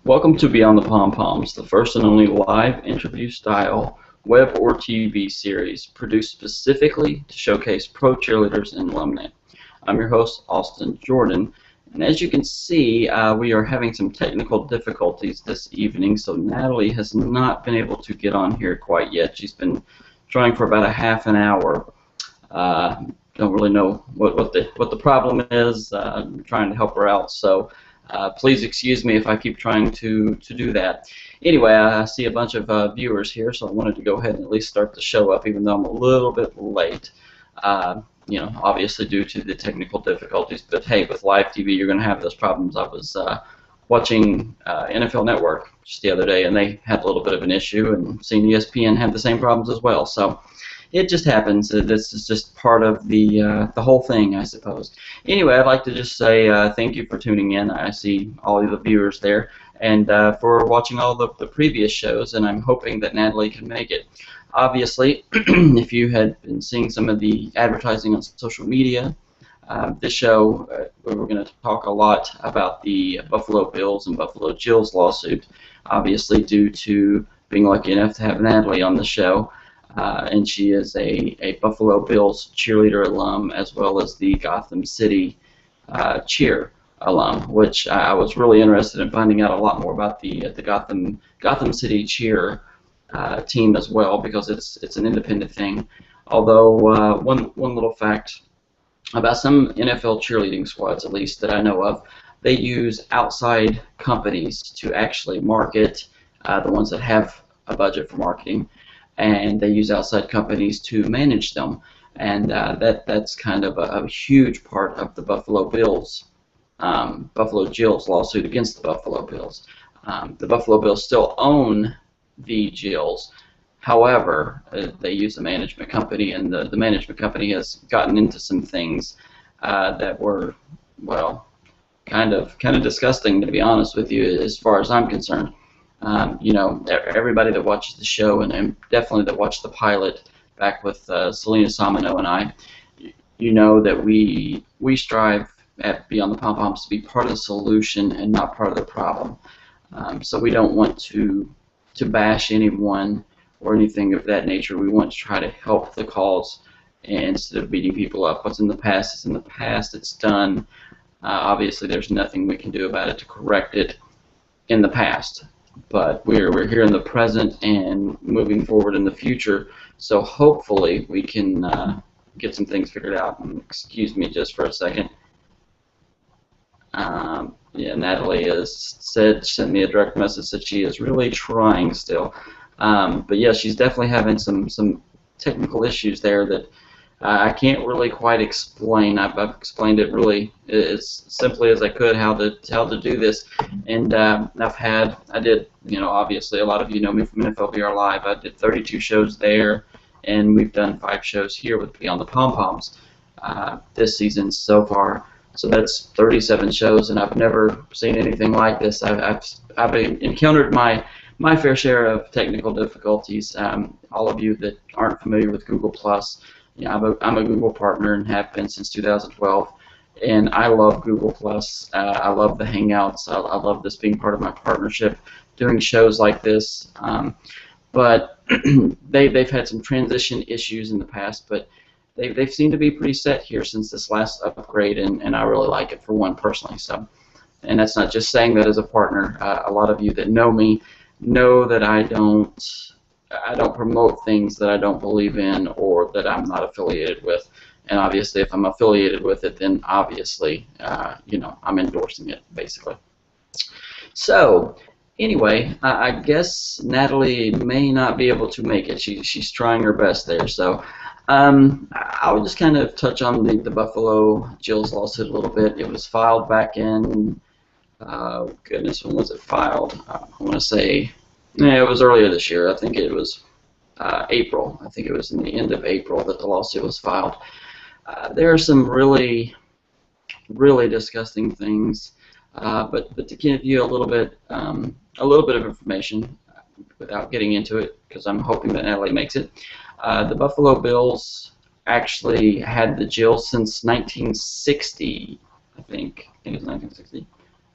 Welcome to Beyond the Pom Poms, the first and only live interview-style web or TV series produced specifically to showcase pro cheerleaders and alumni. I'm your host, Austin Jordan, and as you can see, we are having some technical difficulties this evening, so Natalie has not been able to get on here quite yet. She's been trying for about a half an hour. Don't really know what the problem is. I'm trying to help her out, so please excuse me if I keep trying to do that. Anyway, I see a bunch of viewers here, so I wanted to go ahead and at least start the show up, even though I'm a little bit late. Obviously due to the technical difficulties. But hey, with live TV, you're going to have those problems. I was watching NFL Network just the other day, and they had a little bit of an issue, and seeing ESPN had the same problems as well. So it just happens. This is just part of the whole thing, I suppose. Anyway, I'd like to just say thank you for tuning in. I see all of the viewers there, and for watching all the previous shows, and I'm hoping that Natalie can make it. Obviously, if you had been seeing some of the advertising on social media, this show, we're going to talk a lot about the Buffalo Bills and Buffalo Jills lawsuit, obviously due to being lucky enough to have Natalie on the show. And she is a Buffalo Bills cheerleader alum, as well as the Gotham City cheer alum, which I was really interested in finding out a lot more about the Gotham City cheer team as well, because it's an independent thing. Although one little fact about some NFL cheerleading squads, at least that I know of, they use outside companies to actually market, the ones that have a budget for marketing, and they use outside companies to manage them, and that's kind of a huge part of the Buffalo Bills, Buffalo Jills lawsuit against the Buffalo Bills. The Buffalo Bills still own the Jills, however, they use a management company, and the management company has gotten into some things that were, well, kind of disgusting, to be honest with you, as far as I'm concerned. Everybody that watches the show, and definitely that watched the pilot back with Selena Samino and I, you know that we strive at Beyond the Pom Poms to be part of the solution and not part of the problem. So we don't want to bash anyone or anything of that nature. We want to try to help the cause instead of beating people up. What's in the past is in the past. It's done. Obviously, there's nothing we can do about it to correct it in the past. But we're here in the present and moving forward in the future, so hopefully we can get some things figured out. Excuse me just for a second. Yeah, Natalie has sent me a direct message that she is really trying still. But yeah, she's definitely having some technical issues there that I can't really quite explain. I've explained it really as simply as I could how to do this, and I did, obviously a lot of you know me from NFL VR Live. I did 32 shows there, and we've done 5 shows here with Beyond the Pom Poms this season so far. So that's 37 shows, and I've never seen anything like this. I've encountered my fair share of technical difficulties. All of you that aren't familiar with Google Plus. I'm a Google partner and have been since 2012, and I love Google Plus. I love the Hangouts. I love this being part of my partnership, doing shows like this. But they've had some transition issues in the past, but they've seemed to be pretty set here since this last upgrade, and I really like it for one personally. So, and that's not just saying that as a partner. A lot of you that know me know that I don't promote things that I don't believe in or that I'm not affiliated with. And obviously, if I'm affiliated with it, then obviously, I'm endorsing it, basically. So, anyway, I guess Natalie may not be able to make it. She's trying her best there. So, I'll just kind of touch on the Buffalo Jills lawsuit a little bit. It was filed back in, goodness, when was it filed? I want to say, yeah, it was earlier this year. I think it was April. I think it was in the end of April that the lawsuit was filed. There are some really, really disgusting things, but to give you a little bit of information without getting into it, because I'm hoping that Natalie makes it. The Buffalo Bills actually had the Jills since 1960, I think. I think it was 1960.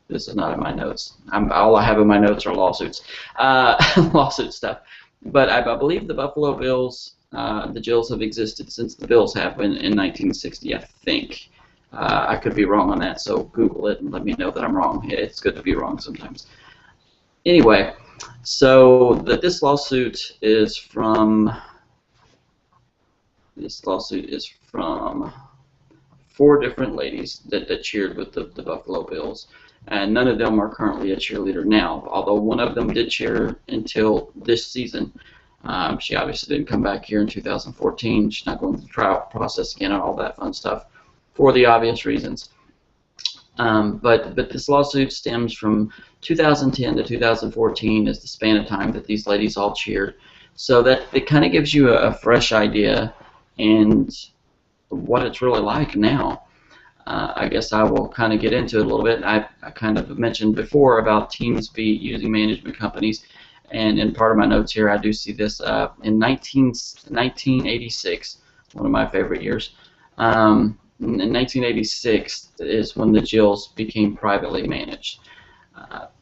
This is not in my notes. All I have in my notes are lawsuits, lawsuit stuff. But I believe the Buffalo Bills, the Jills have existed since the Bills have in 1960, I think. I could be wrong on that, so Google it and let me know that I'm wrong. It's good to be wrong sometimes. Anyway, so this lawsuit is from 4 different ladies that cheered with the Buffalo Bills, and none of them are currently a cheerleader now, although one of them did cheer until this season. She obviously didn't come back here in 2014. She's not going through the trial process again and all that fun stuff for the obvious reasons. But this lawsuit stems from 2010 to 2014 is the span of time that these ladies all cheered. So that it kind of gives you a fresh idea and what it's really like now. I guess I will kind of get into it a little bit. I kind of mentioned before about teams using management companies, and in part of my notes here I do see this in 1986, one of my favorite years. In 1986 is when the Jills became privately managed.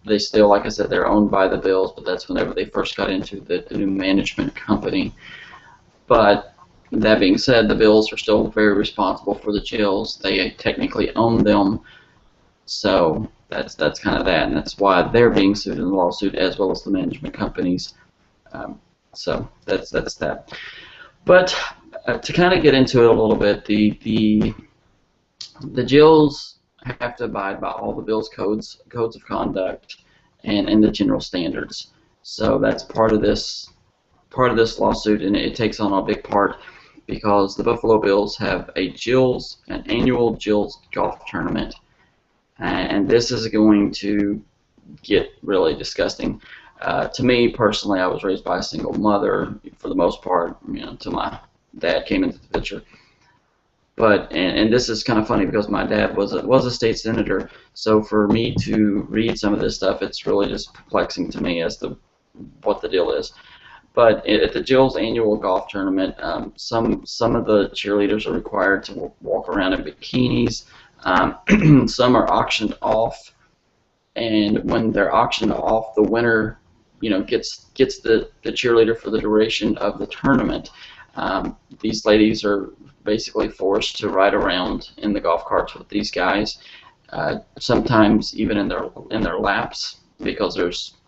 They still, like I said, they're owned by the Bills, but that's whenever they first got into the new management company. But that being said, the Bills are still very responsible for the Jills. They technically own them, so that's kind of that, and that's why they're being sued in the lawsuit as well as the management companies. So that's that. But to kind of get into it a little bit, the Jills have to abide by all the Bills codes of conduct and the general standards. So that's part of this lawsuit, and it takes on a big part because the Buffalo Bills have an annual Jills golf tournament, and this is going to get really disgusting. To me personally, I was raised by a single mother for the most part, until my dad came into the picture. But and this is kind of funny because my dad was a state senator, so for me to read some of this stuff, it's really just perplexing to me as to what the deal is. But at the Jills annual golf tournament, some of the cheerleaders are required to walk around in bikinis. Some are auctioned off, and when they're auctioned off, the winner, gets the cheerleader for the duration of the tournament. These ladies are basically forced to ride around in the golf carts with these guys, sometimes even in their laps, because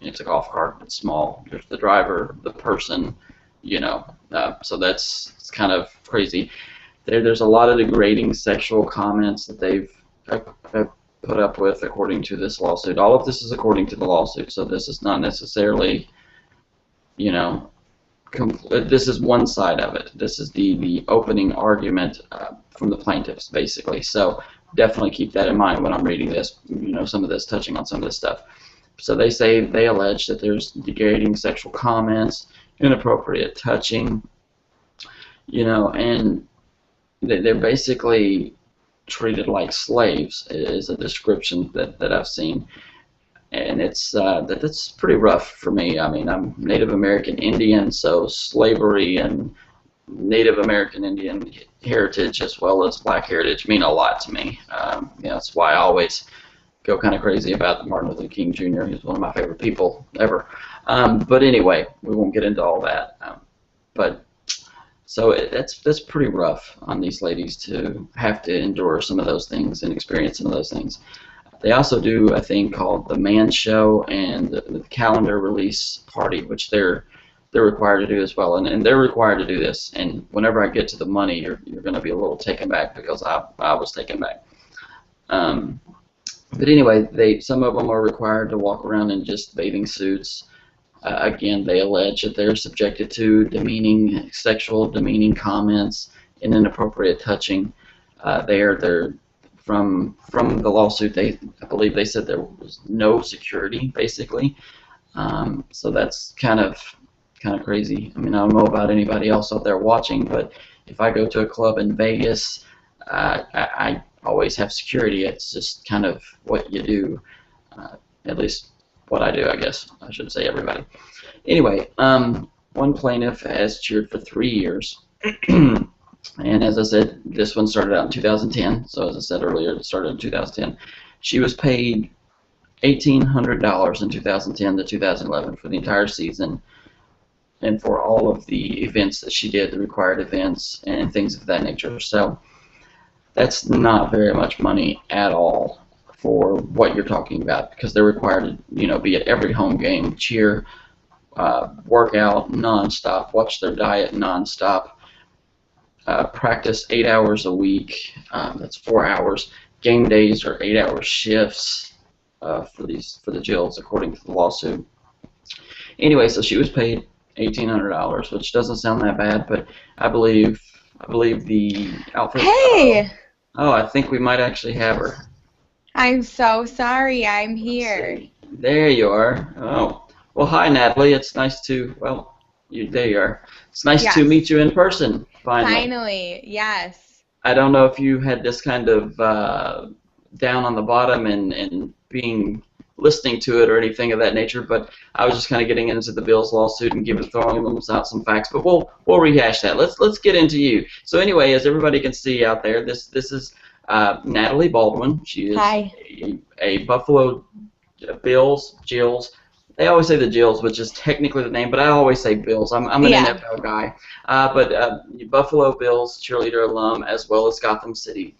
it's a golf cart, it's small. There's the driver, the person, so it's kind of crazy. There's a lot of degrading sexual comments that they've put up with according to this lawsuit. All of this is according to the lawsuit, so this is not necessarily, this is one side of it. This is the opening argument from the plaintiffs, basically. So definitely keep that in mind when I'm reading this, some of this, touching on some of this stuff. So they allege that there's degrading sexual comments, inappropriate touching, and they're basically treated like slaves is a description that I've seen. And that's pretty rough for me. I mean, I'm Native American Indian, so slavery and Native American Indian heritage as well as black heritage mean a lot to me. That's why I always go kind of crazy about Martin Luther King Jr. He's one of my favorite people ever. But anyway, we won't get into all that. So that's pretty rough on these ladies to have to endure some of those things and experience some of those things. They also do a thing called the Man Show and the calendar release party, which they're required to do as well, and they're required to do this. And whenever I get to the money, you're going to be a little taken back because I was taken back. But anyway, some of them are required to walk around in just bathing suits. Again, they allege that they're subjected to sexual demeaning comments and inappropriate touching. They're from the lawsuit. I believe they said there was no security, basically. So that's kind of crazy. I mean, I don't know about anybody else out there watching, but if I go to a club in Vegas, I always have security. It's just kind of what you do, at least what I do, I guess. I should say everybody. Anyway, one plaintiff has cheered for 3 years. And as I said, this one started out in 2010. So as I said earlier, it started in 2010. She was paid $1,800 in 2010 to 2011 for the entire season, and for all of the events that she did, the required events and things of that nature. So that's not very much money at all for what you're talking about, because they're required to, be at every home game, cheer, work out nonstop, watch their diet nonstop, practice 8 hours a week. That's 4 hours. Game days are 8-hour shifts for the Jills, according to the lawsuit. Anyway, so she was paid $1,800, which doesn't sound that bad, but I believe the outfit. Hey! I think we might actually have her. I'm so sorry. I'm Let's here. see. There you are. Oh, well, hi, Natalie. It's nice to, there you are. It's nice to Yes. meet you in person, finally. Finally, yes. I don't know if you had this kind of down on the bottom and being listening to it or anything of that nature, but I was just kind of getting into the Bills lawsuit and throwing them out some facts. But we'll rehash that. Let's get into you. So anyway, as everybody can see out there, this is Natalie Baldwin. She is Hi. a Buffalo Bills, Jills. They always say the Jills, which is technically the name, but I always say Bills. I'm an NFL guy. But Buffalo Bills cheerleader alum, as well as Gotham City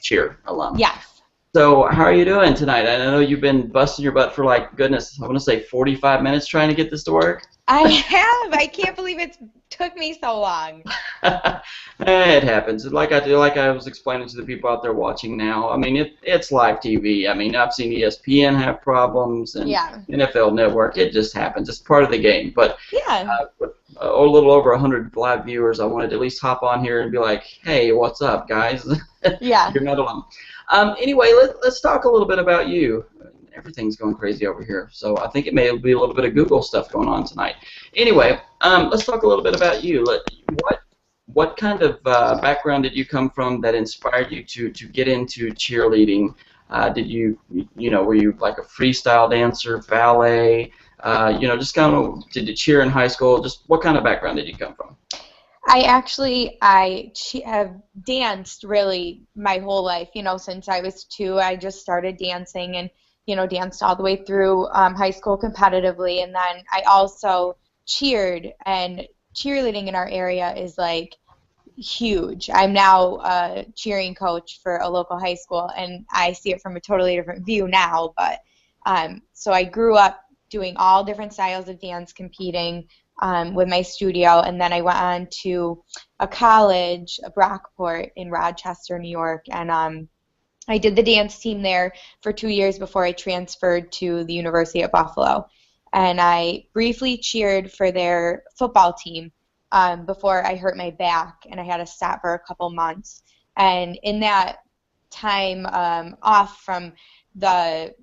cheer alum. Yes. So how are you doing tonight? I know you've been busting your butt for, like, goodness, I want to say 45 minutes trying to get this to work. I have. I can't believe it took me so long. It happens. Like I was explaining to the people out there watching now, I mean, it's live TV. I mean, I've seen ESPN have problems and NFL Network. It just happens. It's part of the game. But with a little over 100 live viewers, I wanted to at least hop on here and be like, hey, what's up, guys? Yeah. You're not alone. Anyway, let's talk a little bit about you. Everything's going crazy over here, so I think it may be a little bit of Google stuff going on tonight. Anyway, let's talk a little bit about you. What kind of background did you come from that inspired you to get into cheerleading? Were you like a freestyle dancer, ballet? Just kind of, did you cheer in high school? Just what kind of background did you come from? I have danced really my whole life. Since I was 2, I just started dancing and danced all the way through high school competitively, and then I also cheered, and cheerleading in our area is like huge. I'm now a cheering coach for a local high school, and I see it from a totally different view now, but so I grew up doing all different styles of dance, competing with my studio, and then I went on to a college, Brockport in Rochester, New York, and I did the dance team there for 2 years before I transferred to the University at Buffalo. And I briefly cheered for their football team before I hurt my back, and I had to stop for a couple months. And in that time off from the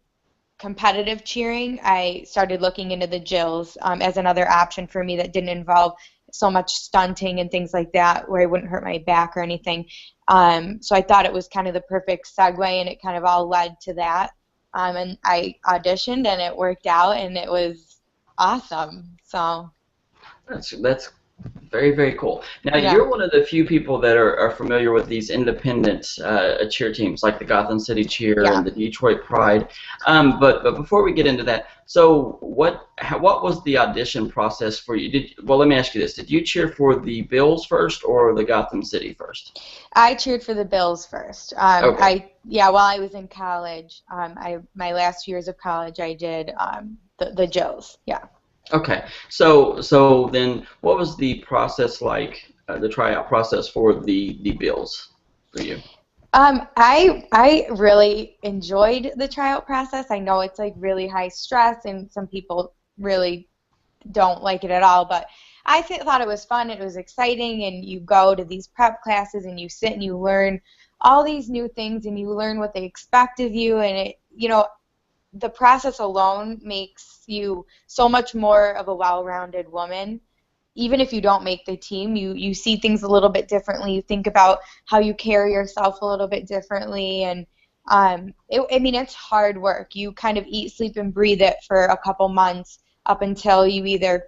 competitive cheering, I started looking into the Jills as another option for me that didn't involve so much stunting and things like that, where I wouldn't hurt my back or anything. So I thought it was kind of the perfect segue, and it kind of all led to that. And I auditioned, and it worked out, and it was awesome. So That's very, very cool. Now, you're one of the few people that are familiar with these independent cheer teams, like the Gotham City Cheer and the Detroit Pride. But before we get into that, so what was the audition process for you? Let me ask you this. Did you cheer for the Bills first or the Gotham City first? I cheered for the Bills first. Okay. While I was in college, my last years of college, I did the Jills. Yeah. Okay, so then what was the process like, the tryout process for the Bills for you? I really enjoyed the tryout process. I know it's like really high stress, and some people really don't like it at all, but I thought it was fun. It was exciting, and you go to these prep classes, and you sit and you learn all these new things, and you learn what they expect of you, and the process alone makes you so much more of a well-rounded woman. Even if you don't make the team, you see things a little bit differently. You think about how you carry yourself a little bit differently, and it's hard work. You kind of eat, sleep, and breathe it for a couple months up until you either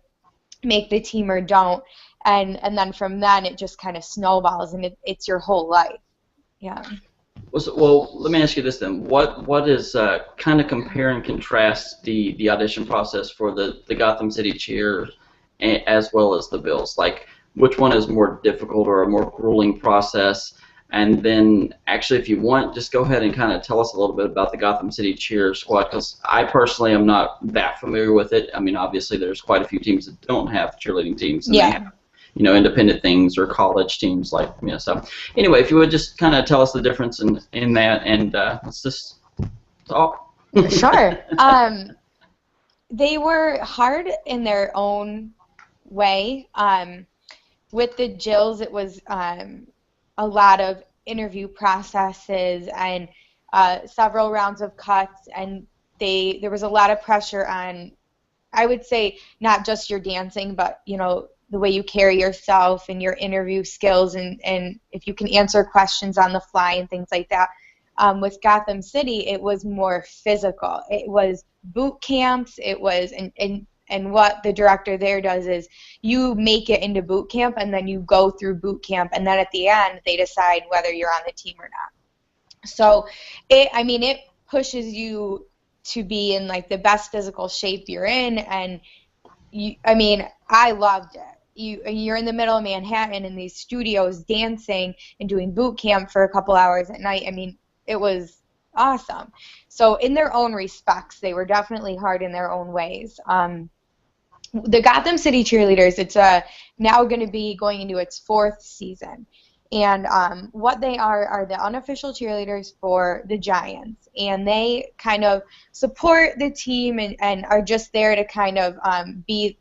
make the team or don't, and then from then it just kind of snowballs, and it's your whole life. Yeah. Well, let me ask you this then. What is kind of compare and contrast the audition process for the Gotham City Cheer as well as the Bills? Like, which one is more difficult or a more grueling process? And then, actually, if you want, just go ahead and kind of tell us a little bit about the Gotham City Cheer squad, because I personally am not that familiar with it. I mean, obviously, there's quite a few teams that don't have cheerleading teams, and they Yeah. have independent things or college teams like, so anyway, if you would just kind of tell us the difference in that, and let's just talk. Sure. They were hard in their own way. With the Jills, it was a lot of interview processes and several rounds of cuts, and there was a lot of pressure on, I would say, not just your dancing, but the way you carry yourself and your interview skills, and if you can answer questions on the fly and things like that. With Gotham City, it was more physical. It was boot camps. It was and what the director there does is you make it into boot camp, and then you go through boot camp, and then at the end they decide whether you're on the team or not. So it pushes you to be in like the best physical shape you're in, and I loved it. You're in the middle of Manhattan in these studios dancing and doing boot camp for a couple hours at night. It was awesome. So in their own respects, they were definitely hard in their own ways. The Gotham City Cheerleaders, it's now going to be going into its 4th season. And what they are the unofficial cheerleaders for the Giants. And they kind of support the team and are just there to kind of be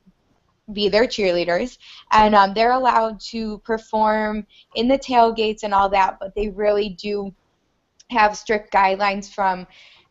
their cheerleaders. And they're allowed to perform in the tailgates and all that, but they really do have strict guidelines from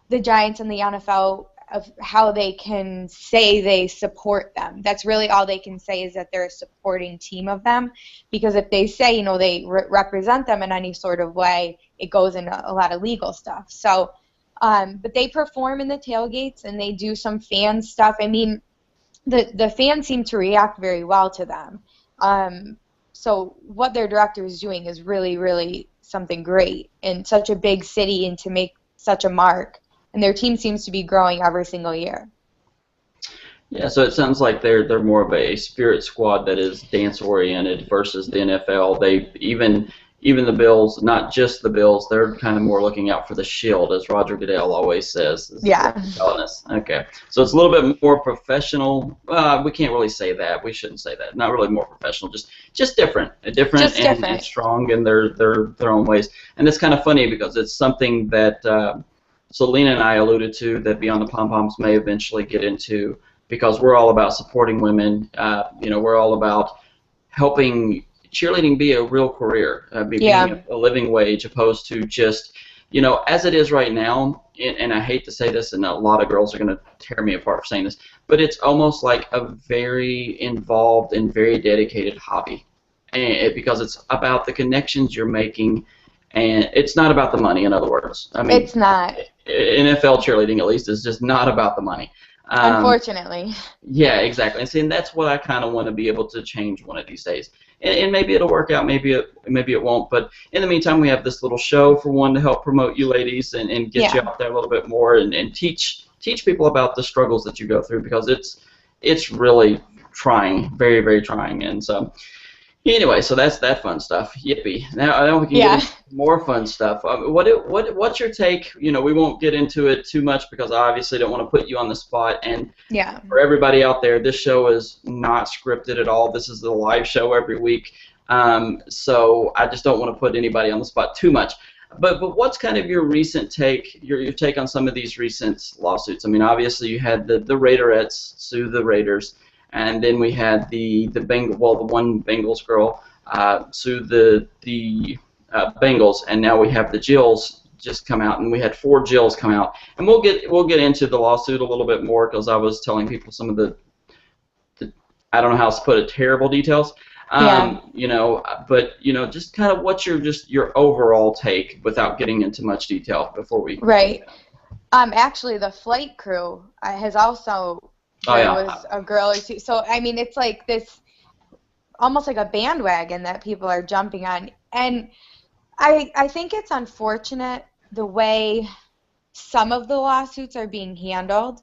the Giants and the NFL of how they can say they support them. That's really all they can say, is that they're a supporting team of them, because if they say they represent them in any sort of way, it goes into a lot of legal stuff. So but they perform in the tailgates and they do some fan stuff. The fans seem to react very well to them. So what their director is doing is really, really something great in such a big city and to make such a mark. And their team seems to be growing every single year. Yeah, so it sounds like they're more of a spirit squad that is dance oriented versus the NFL. They even the Bills, not just the Bills, they're kind of more looking out for the shield, as Roger Goodell always says. Yeah. Okay, so it's a little bit more professional. We can't really say that. We shouldn't say that. Not really more professional, just different, and strong in their own ways. And it's kind of funny because it's something that Selena and I alluded to that Beyond the Pom Poms may eventually get into, because we're all about supporting women. We're all about helping cheerleading be a real career, being a living wage, opposed to just, as it is right now, and I hate to say this, and a lot of girls are going to tear me apart for saying this, but it's almost like a very involved and very dedicated hobby, because it's about the connections you're making, and it's not about the money, in other words. It's not. NFL cheerleading, at least, is just not about the money. Unfortunately. Yeah, exactly. And that's what I kind of want to be able to change one of these days. And maybe it'll work out, maybe it won't. But in the meantime, we have this little show for one to help promote you ladies and get you out there a little bit more and teach people about the struggles that you go through, because it's really trying, very, very trying. And so anyway, so that's that fun stuff. Yippee! Now we can get into more fun stuff. What's your take? We won't get into it too much because I obviously don't want to put you on the spot. And for everybody out there, this show is not scripted at all. This is a live show every week. So I just don't want to put anybody on the spot too much. But what's kind of your recent take, your take on some of these recent lawsuits? Obviously you had the Raiderettes sue the Raiders. And then we had the one Bengals girl sue the Bengals, and now we have the Jills just come out, and we had 4 Jills come out, and we'll get into the lawsuit a little bit more, because I was telling people some of the I don't know how to put it, terrible details. But just kind of what's your overall take without getting into much detail before we. Right. Actually, the flight crew has also. There was a girl or two. So, it's like this, almost like a bandwagon that people are jumping on. And I think it's unfortunate the way some of the lawsuits are being handled,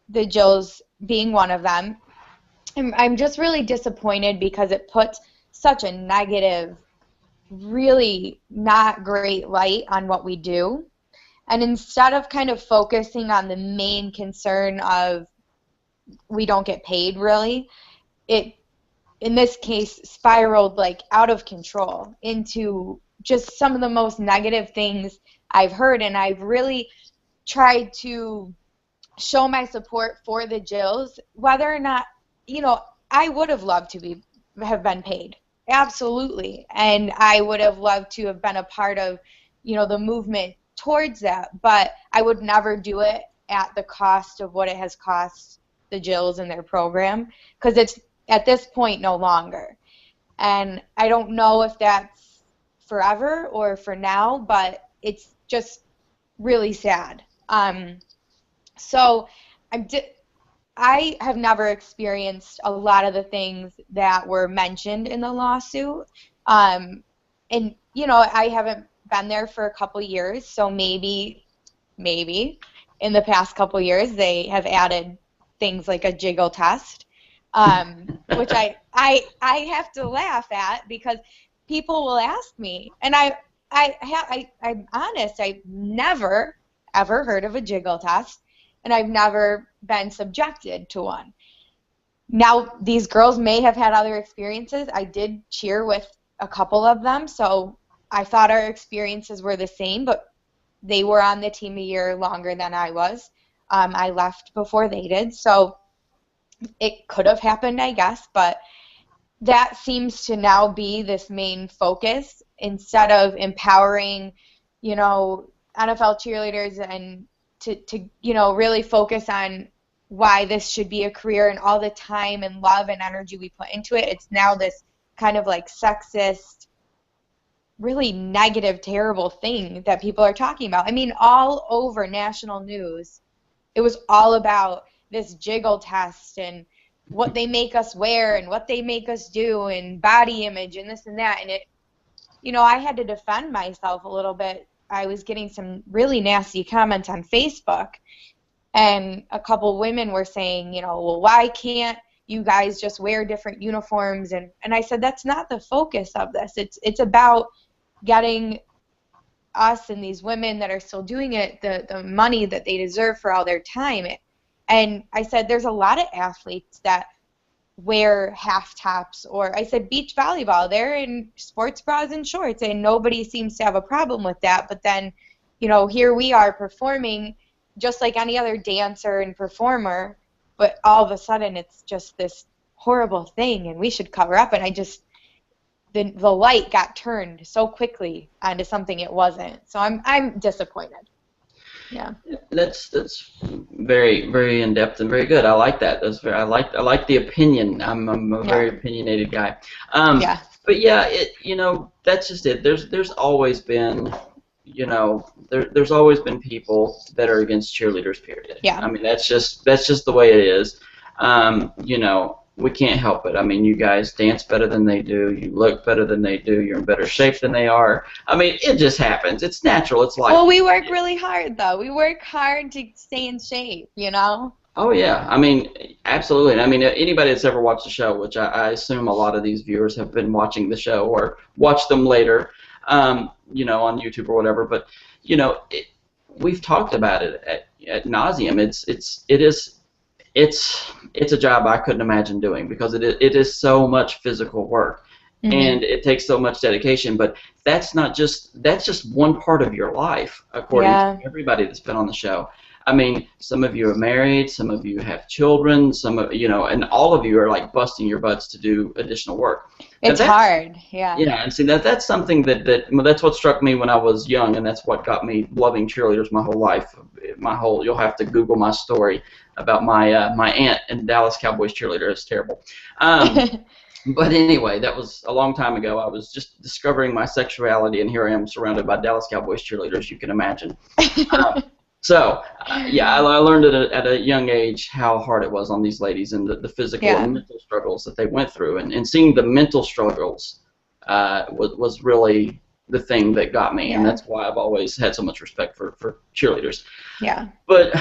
the Jills being one of them. I'm just really disappointed because it puts such a negative, really not great light on what we do. And instead of kind of focusing on the main concern of we don't get paid really, it in this case spiraled like out of control into just some of the most negative things I've heard. And I've really tried to show my support for the Jills, whether or not, I would have loved to have been paid. Absolutely. And I would have loved to have been a part of, the movement towards that, but I would never do it at the cost of what it has cost the Jills and their program, because it's at this point no longer. And I don't know if that's forever or for now, but it's just really sad. So I have never experienced a lot of the things that were mentioned in the lawsuit. And, I haven't been there for a couple years, so maybe in the past couple years they have added things like a jiggle test, which I have to laugh at because people will ask me, and I'm honest, I've never ever heard of a jiggle test, and I've never been subjected to one. Now, these girls may have had other experiences. I did cheer with a couple of them, so I thought our experiences were the same, but they were on the team a year longer than I was. I left before they did, so it could have happened, I guess, but that seems to now be this main focus instead of empowering, NFL cheerleaders and to really focus on why this should be a career and all the time and love and energy we put into it. It's now this kind of like sexist, really negative, terrible thing that people are talking about. I mean, all over national news, it was all about this jiggle test and what they make us wear and what they make us do and body image and this and that. And it, I had to defend myself a little bit. I was getting some really nasty comments on Facebook, and a couple women were saying, well, why can't you guys just wear different uniforms? And I said, that's not the focus of this. It's about getting us and these women that are still doing it the money that they deserve for all their time. And I said, there's a lot of athletes that wear half tops, or I said beach volleyball, they're in sports bras and shorts, and nobody seems to have a problem with that. But then, here we are performing just like any other dancer and performer, but all of a sudden it's just this horrible thing, and we should cover up. And the light got turned so quickly onto something it wasn't. So I'm disappointed. Yeah. That's very, very in depth and very good. I like that. I like the opinion. I'm a very opinionated guy. Yeah. But yeah, that's just it. There's always been, there's always been people that are against cheerleaders. Period. Yeah. I mean, that's just the way it is. We can't help it. I mean, you guys dance better than they do. You look better than they do. You're in better shape than they are. I mean, it just happens. It's natural. It's like. Well, we work really hard, though. We work hard to stay in shape, Oh, yeah. I mean, absolutely. And I mean, anybody that's ever watched the show, which I assume a lot of these viewers have been watching the show or watch them later, on YouTube or whatever. But, we've talked about it at nauseum. It's a job I couldn't imagine doing because it is so much physical work, and it takes so much dedication. But that's just one part of your life, according to everybody that's been on the show. I mean, some of you are married, some of you have children, and all of you are like busting your butts to do additional work. It's hard, yeah. Yeah, and see that's something that's what struck me when I was young, and that's what got me loving cheerleaders my whole life. You'll have to Google my story about my aunt and Dallas Cowboys cheerleader. It's terrible. But anyway, that was a long time ago. I was just discovering my sexuality, and here I am surrounded by Dallas Cowboys cheerleaders. You can imagine. So, I learned at a young age how hard it was on these ladies and the physical and mental struggles that they went through. And seeing the mental struggles was really the thing that got me, and Yeah. that's why I've always had so much respect for cheerleaders. Yeah. But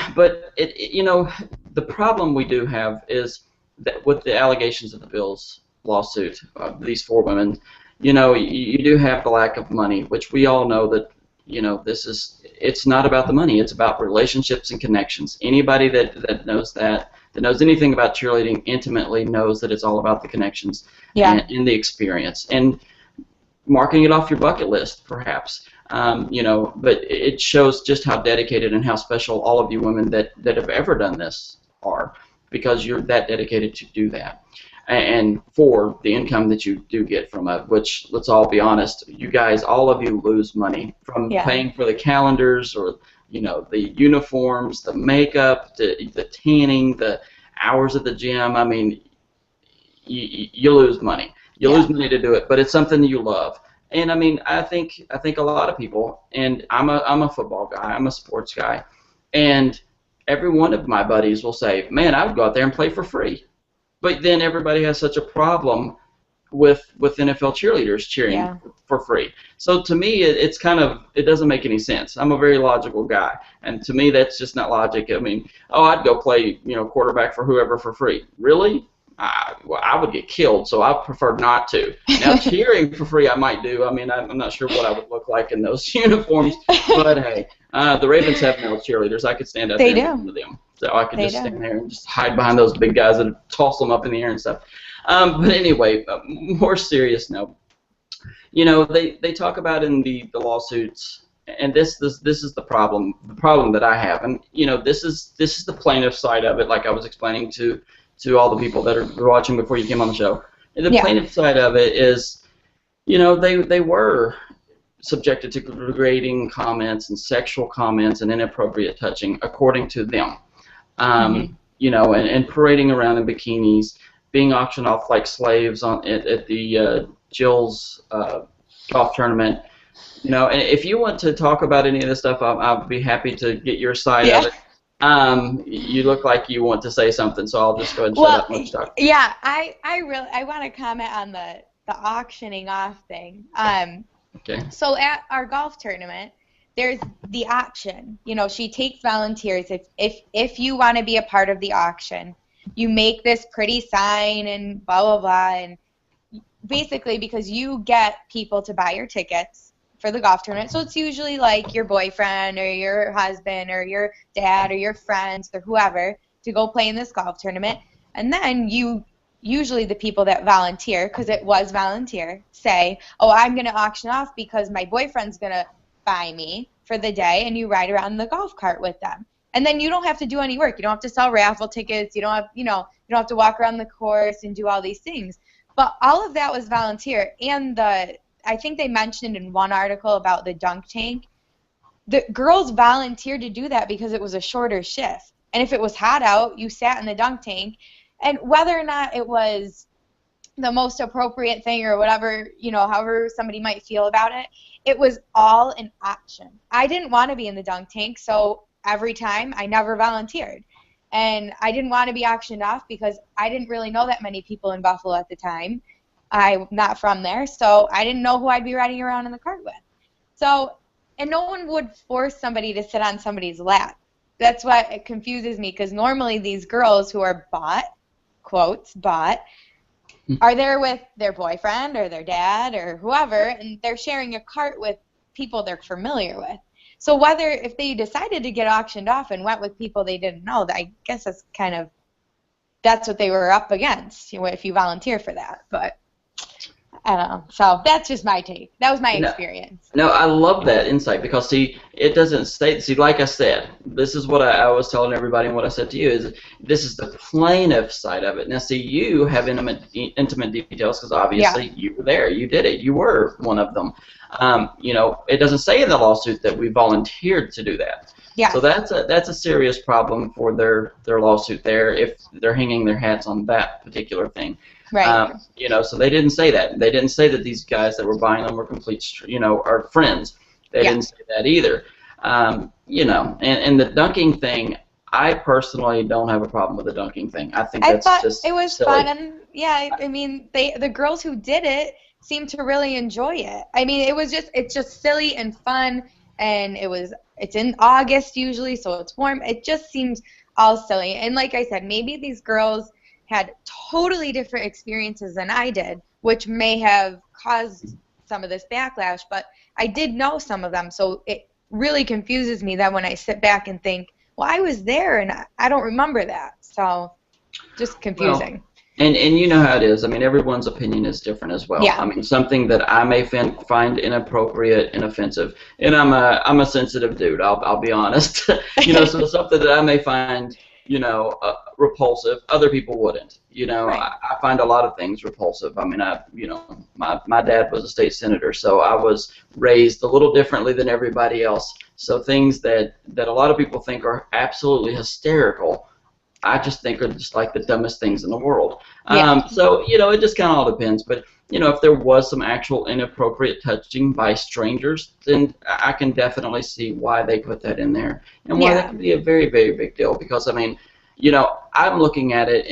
the problem we do have is that with the allegations of the Bills lawsuit, these four women, you do have the lack of money, which we all know that, it's not about the money, it's about relationships and connections. Anybody that knows that knows anything about cheerleading intimately knows that it's all about the connections and the experience. And marking it off your bucket list, perhaps. But it shows just how dedicated and how special all of you women that have ever done this are, because you're that dedicated to do that. And for the income that you do get from it, which, let's all be honest, you guys, all of you lose money from paying for the calendars, or the uniforms, the makeup, the tanning, the hours at the gym. I mean, you lose money. You lose money to do it, but it's something you love. And I mean, I think a lot of people, and I'm a football guy, I'm a sports guy, and every one of my buddies will say, "Man, I would go out there and play for free." But then everybody has such a problem with NFL cheerleaders cheering for free. So to me, it's kind of, it doesn't make any sense. I'm a very logical guy, and to me, that's just not logic. I mean, I'd go play quarterback for whoever for free. Really? I would get killed, so I prefer not to. Now, cheering for free I might do. I mean, I'm not sure what I would look like in those uniforms, but hey, the Ravens have male cheerleaders. I could stand out there and listen to them. So I could just stand there and just hide behind those big guys and toss them up in the air and stuff. But anyway, more serious note. They talk about in the lawsuits, and this is the problem that I have, and this is the plaintiff side of it, like I was explaining to all the people that are watching before you came on the show. And the plaintiff side of it is, they were subjected to degrading comments and sexual comments and inappropriate touching, according to them. And parading around in bikinis, being auctioned off like slaves at the Jill's golf tournament. And if you want to talk about any of this stuff, I'll be happy to get your side of it. You look like you want to say something, so I'll just go ahead and shut up and let you talk. Yeah, I want to comment on the auctioning off thing. Okay. So at our golf tournament, there's the auction. She takes volunteers. If you want to be a part of the auction, you make this pretty sign and blah blah blah, and basically because you get people to buy your tickets for the golf tournament. So it's usually like your boyfriend or your husband or your dad or your friends or whoever to go play in this golf tournament. And then usually the people that volunteer, because it was volunteer, say, "Oh, I'm going to auction off because my boyfriend's going to buy me for the day," and you ride around in the golf cart with them. And then you don't have to do any work. You don't have to sell raffle tickets. You don't have to walk around the course and do all these things. But all of that was volunteer. And I think they mentioned in one article about the dunk tank, the girls volunteered to do that because it was a shorter shift. And if it was hot out, you sat in the dunk tank. And whether or not it was the most appropriate thing or whatever, however somebody might feel about it, it was all an option. I didn't want to be in the dunk tank, so every time I never volunteered. And I didn't want to be auctioned off because I didn't really know that many people in Buffalo at the time. I'm not from there, so I didn't know who I'd be riding around in the cart with. So, and no one would force somebody to sit on somebody's lap. That's what it confuses me, because normally these girls who are bought, quotes, bought, are there with their boyfriend or their dad or whoever, and they're sharing a cart with people they're familiar with. So if they decided to get auctioned off and went with people they didn't know, I guess that's what they were up against, if you volunteer for that. But I don't know. So that's just my take. That was my experience. No, I love that insight, because, see, it doesn't state, like I said, this is what I was telling everybody, and what I said to you is, this is the plaintiff side of it. Now, see, you have intimate details, because obviously you were there. You did it. You were one of them. It doesn't say in the lawsuit that we volunteered to do that. Yeah. So that's a serious problem for their lawsuit there, if they're hanging their hats on that particular thing. Right. So they didn't say that. They didn't say that these guys that were buying them were are friends. They didn't say that either. And the dunking thing, I personally don't have a problem with the dunking thing. I thought just it was silly. fun, and I mean, the girls who did it, seemed to really enjoy it. I mean, it's just silly and fun, and it's in August usually, so it's warm. It just seems all silly. And like I said, maybe these girls had totally different experiences than I did, which may have caused some of this backlash, but I did know some of them, so it really confuses me that when I sit back and think, well, I was there and I don't remember that. So just confusing. Well, and you know how it is. I mean, everyone's opinion is different as well. Yeah. I mean, something that I may find inappropriate and offensive, and I'm a sensitive dude. I'll be honest. You know, so something that I may find, you know, repulsive, other people wouldn't. You know, Right. I find a lot of things repulsive. I mean, you know, my dad was a state senator, so I was raised a little differently than everybody else. So things that a lot of people think are absolutely hysterical, I just think are just like the dumbest things in the world. Yeah. So, you know, it just kind of all depends. But, you know, if there was some actual inappropriate touching by strangers, then I can definitely see why they put that in there and why that could be a very, very big deal. Because, I mean, you know, I'm looking at it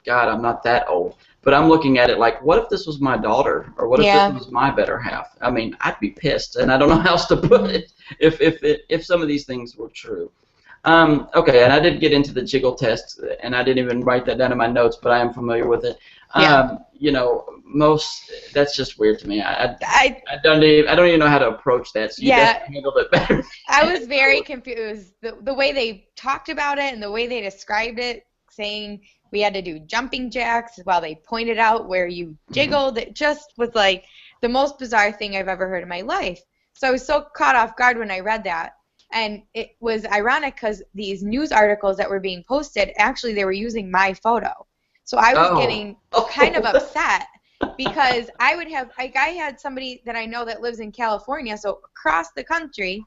God, I'm not that old, but I'm looking at it like, what if this was my daughter, or what if this was my better half? I mean, I'd be pissed, and I don't know how else to put it if some of these things were true. Okay, and I did get into the jiggle test, and I didn't even write that down in my notes, but I am familiar with it. You know, that's just weird to me. I don't even know how to approach that. So you definitely handled it better. I was very confused. The way they talked about it and the way they described it, saying we had to do jumping jacks while they pointed out where you jiggled, it just was like the most bizarre thing I've ever heard in my life. So I was so caught off guard when I read that. And it was ironic because these news articles that were being posted, actually they were using my photo. So I was getting kind of upset because I had somebody that I know that lives in California, so across the country,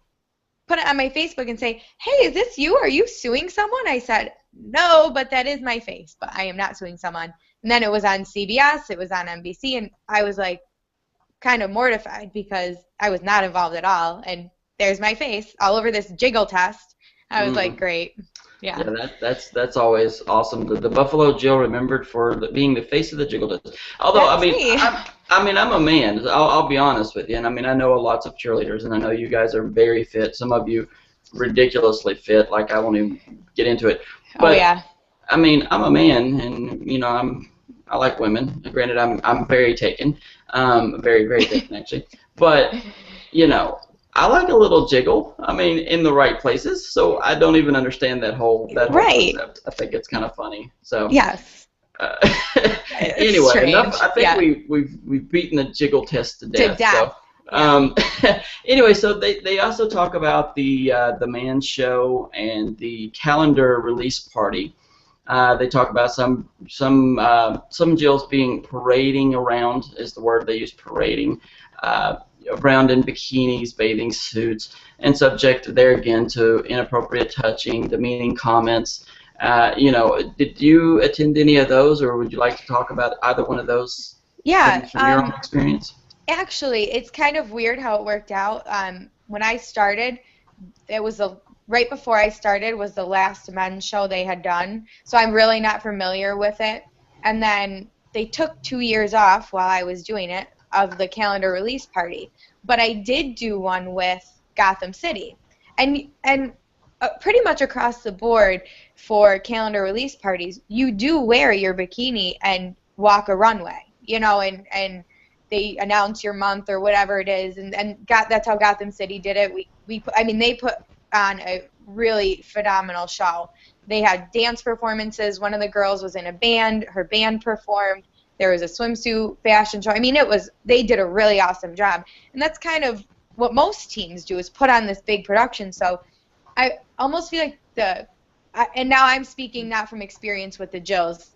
put it on my Facebook and say, hey, is this you? Are you suing someone? I said, no, but that is my face, but I am not suing someone. And then it was on CBS, it was on NBC, and I was like kind of mortified because I was not involved at all. And there's my face all over this jiggle test. I was like, great. Yeah. That's always awesome. The Buffalo Jill remembered for being the face of the jiggle test. Although I'm a man. I'll be honest with you, and I mean I know lots of cheerleaders, and I know you guys are very fit. Some of you ridiculously fit. Like I won't even get into it. But, I mean I'm a man, and you know I like women. Granted, I'm very taken, very very taken actually. But you know. I like a little jiggle. I mean, in the right places. So I don't even understand that whole concept. I think it's kind of funny. So yes. Anyway, enough. I think we've beaten the jiggle test to death. So, anyway, so they also talk about the man show and the calendar release party. They talk about some Jills being parading around is the word they use, parading. Around in bikinis, bathing suits, and subject there again to inappropriate touching, demeaning comments. You know, did you attend any of those, or would you like to talk about either one of those things from your own experience? Actually, it's kind of weird how it worked out. When I started, it was right before I started was the last men's show they had done, so I'm really not familiar with it. And then they took 2 years off while I was doing it, of the calendar release party, but I did do one with Gotham City, and pretty much across the board for calendar release parties, you do wear your bikini and walk a runway, you know, and they announce your month or whatever it is, and that's how Gotham City did it. They put on a really phenomenal show. They had dance performances. One of the girls was in a band. Her band performed. There was a swimsuit fashion show. I mean, they did a really awesome job. And that's kind of what most teams do, is put on this big production. So I almost feel like and now I'm speaking not from experience with the Jills,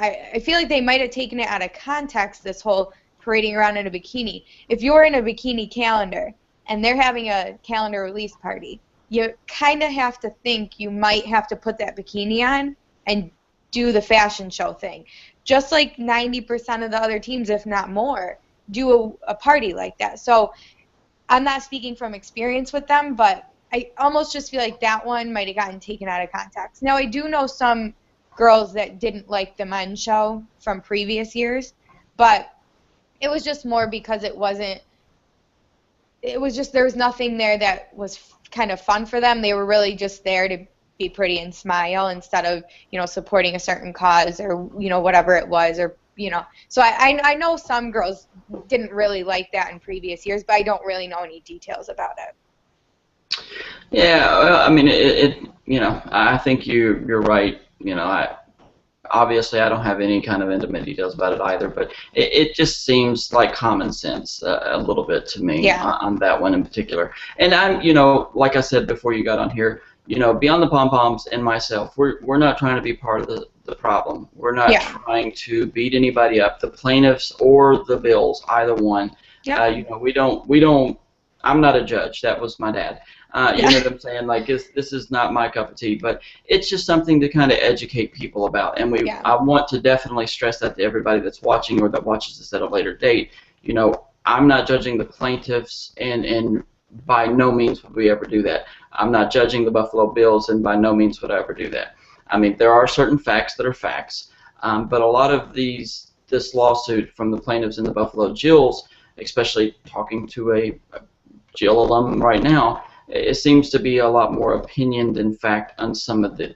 I feel like they might have taken it out of context, this whole parading around in a bikini. If you're in a bikini calendar and they're having a calendar release party, you kind of have to think you might have to put that bikini on and do the fashion show thing. Just like 90% of the other teams, if not more, do a party like that. So I'm not speaking from experience with them, but I almost just feel like that one might have gotten taken out of context. Now, I do know some girls that didn't like the men's show from previous years, but it was just more because it was just, there was nothing there that was kind of fun for them. They were really just there to be pretty and smile instead of, supporting a certain cause or, whatever it was, or, So I know some girls didn't really like that in previous years, but I don't really know any details about it. Yeah, well, I mean, I think you're right. Obviously, I don't have any kind of intimate details about it either, but it just seems like common sense a little bit to me. Yeah. On that one in particular. And I'm, like I said before you got on here, beyond the Pom Poms and myself, we're not trying to be part of the problem. We're not trying to beat anybody up, the plaintiffs or the bills, either one. Yeah. We don't. I'm not a judge. That was my dad. You know what I'm saying? Like, this is not my cup of tea, but it's just something to kind of educate people about. And I want to definitely stress that to everybody that's watching or that watches this at a later date. I'm not judging the plaintiffs, and by no means would we ever do that. I'm not judging the Buffalo Bills, and by no means would I ever do that. I mean, there are certain facts that are facts, but a lot of this lawsuit from the plaintiffs and the Buffalo Jills, especially talking to a Jill alum right now, it seems to be a lot more opinion than fact on some of the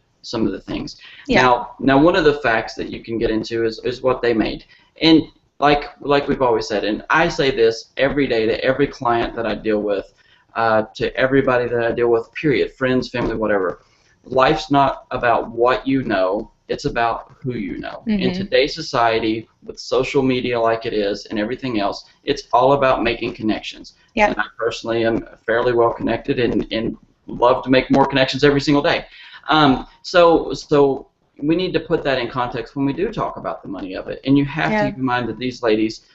things. Yeah. Now one of the facts that you can get into is what they made. And like we've always said, and I say this every day to every client that I deal with, to everybody that I deal with, period, friends, family, whatever. Life's not about what you know, it's about who you know. Mm-hmm. In today's society, with social media like it is and everything else, it's all about making connections. Yeah. And I personally am fairly well connected and love to make more connections every single day. So we need to put that in context when we do talk about the money of it. And you have to keep in mind that these ladies,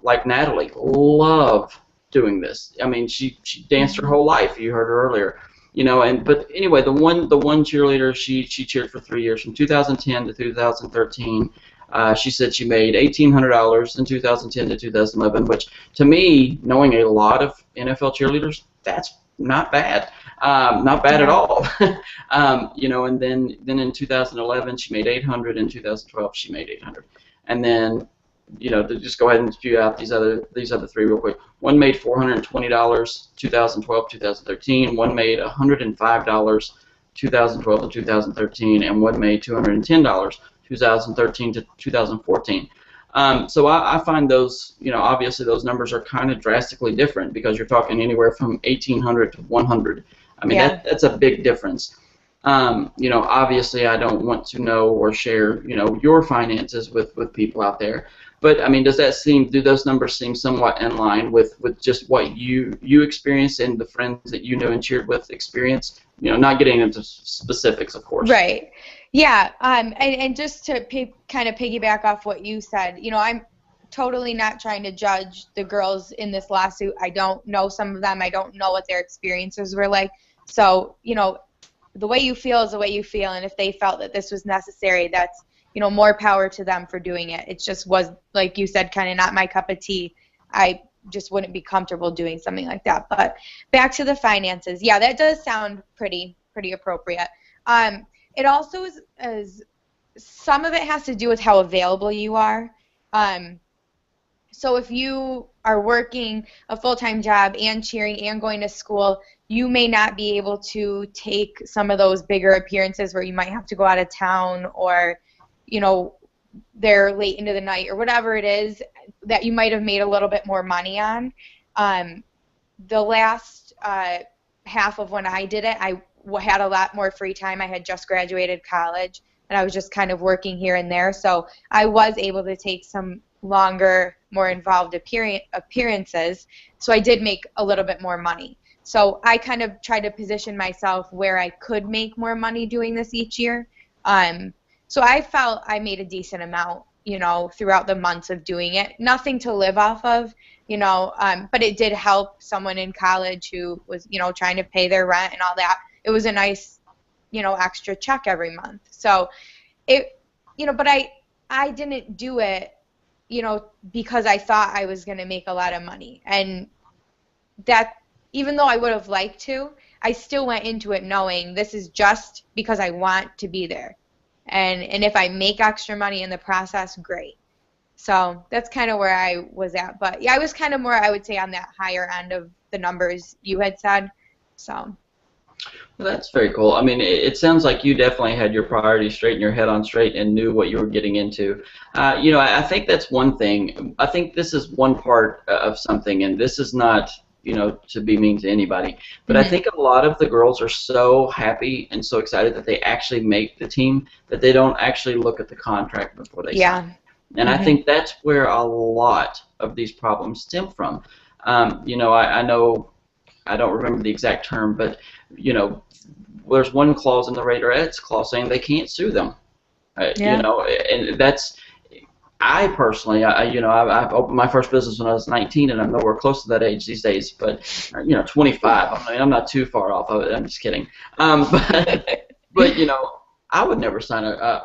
like Natalie, love doing this. I mean, she danced her whole life. You heard her earlier. But anyway, the one cheerleader, she cheered for 3 years, from 2010 to 2013. She said she made $1,800 in 2010 to 2011, which to me, knowing a lot of NFL cheerleaders, that's not bad. Not bad at all. And then in 2011 she made $800. In 2012 she made $800. And then, to just go ahead and spew out these other three real quick. One made $420, 2012, 2013. One made $105, 2012 and 2013, and one made $210, 2013 to 2014. So I find those, obviously those numbers are kind of drastically different, because you're talking anywhere from 1,800 to 100. I mean, that's a big difference. Obviously I don't want to know or share, your finances with people out there. But I mean, do those numbers seem somewhat in line with just what you experienced and the friends that you know and cheered with experienced? Not getting into specifics, of course. Right. Yeah. And just to kind of piggyback off what you said, I'm totally not trying to judge the girls in this lawsuit. I don't know some of them. I don't know what their experiences were like. So, the way you feel is the way you feel, and if they felt that this was necessary, that's, more power to them for doing it. It just was, like you said, kind of not my cup of tea. I just wouldn't be comfortable doing something like that. But back to the finances. Yeah, that does sound pretty appropriate. It also is some of it has to do with how available you are. So if you are working a full-time job and cheering and going to school, you may not be able to take some of those bigger appearances where you might have to go out of town, or they're late into the night, or whatever it is that you might have made a little bit more money on. The last half of when I did it, I had a lot more free time. I had just graduated college, and I was just kind of working here and there, so I was able to take some longer, more involved appearances, so I did make a little bit more money. So I kind of tried to position myself where I could make more money doing this each year. So I felt I made a decent amount, throughout the months of doing it. Nothing to live off of, but it did help someone in college who was, trying to pay their rent and all that. It was a nice, extra check every month. So it, but I didn't do it, because I thought I was going to make a lot of money. And that, even though I would have liked to, I still went into it knowing this is just because I want to be there. And if I make extra money in the process, great. So that's kind of where I was at. But yeah, I was kind of more, I would say, on that higher end of the numbers you had said. So. Well, that's very cool. I mean, it sounds like you definitely had your priorities straight and your head on straight and knew what you were getting into. You know, I think that's one thing. I think this is one part of something, and this is not, you know, to be mean to anybody, but I think a lot of the girls are so happy and so excited that they actually make the team that they don't actually look at the contract before they sign. And I think that's where a lot of these problems stem from. You know, I know, I don't remember the exact term, but you know, there's one clause in the Raiderettes clause saying they can't sue them. You know, and that's, I personally, you know, I've opened my first business when I was 19, and I'm nowhere close to that age these days. But you know, 25. I mean, I'm not too far off of it. I'm just kidding. But you know, I would never sign a